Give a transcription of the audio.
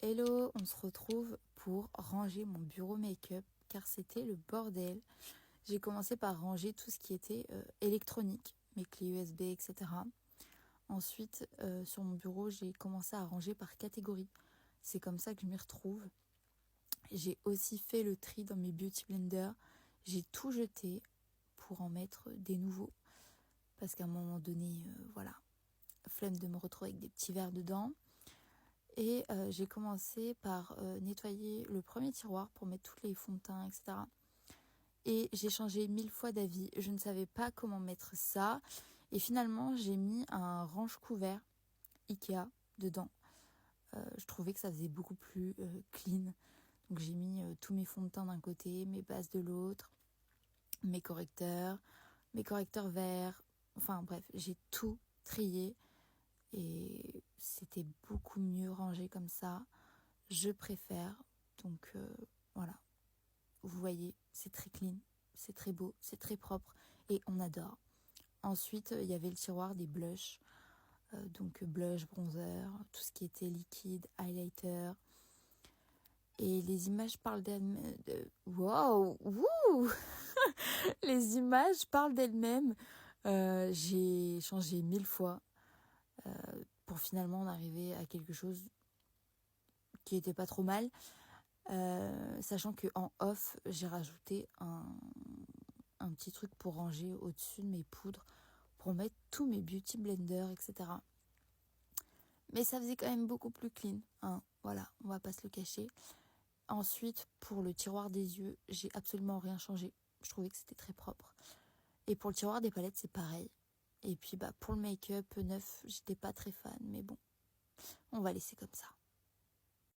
Hello, on se retrouve pour ranger mon bureau make-up car c'était le bordel. J'ai commencé par ranger tout ce qui était électronique, mes clés USB, etc. Ensuite, sur mon bureau, j'ai commencé à ranger par catégorie. C'est comme ça que je m'y retrouve. J'ai aussi fait le tri dans mes beauty blenders. J'ai tout jeté pour en mettre des nouveaux. Parce qu'à un moment donné, voilà, flemme de me retrouver avec des petits verres dedans. Et j'ai commencé par nettoyer le premier tiroir pour mettre tous les fonds de teint, etc. Et j'ai changé 1000 fois d'avis. Je ne savais pas comment mettre ça. Et finalement, j'ai mis un range-couvert Ikea dedans. Je trouvais que ça faisait beaucoup plus clean. Donc j'ai mis tous mes fonds de teint d'un côté, mes bases de l'autre, mes correcteurs verts. Enfin bref, j'ai tout trié. Et c'était beaucoup mieux rangé comme ça. Je préfère. Donc voilà. Vous voyez, c'est très clean, c'est très beau, c'est très propre et on adore. Ensuite, il y avait le tiroir des blushs. Donc blush, bronzer, tout ce qui était liquide, highlighter. Et les images parlent d'elles-mêmes. Wow, wouh. Les images parlent d'elles-mêmes. J'ai changé 1000 fois pour finalement en arriver à quelque chose qui était pas trop mal. Sachant qu'en off, j'ai rajouté un petit truc pour ranger au-dessus de mes poudres, pour mettre tous mes beauty blenders, etc. Mais ça faisait quand même beaucoup plus clean, hein. Voilà, on va pas se le cacher. Ensuite, pour le tiroir des yeux, j'ai absolument rien changé. Je trouvais que c'était très propre. Et pour le tiroir des palettes, c'est pareil. Et puis pour le make-up neuf, j'étais pas très fan, mais bon, on va laisser comme ça.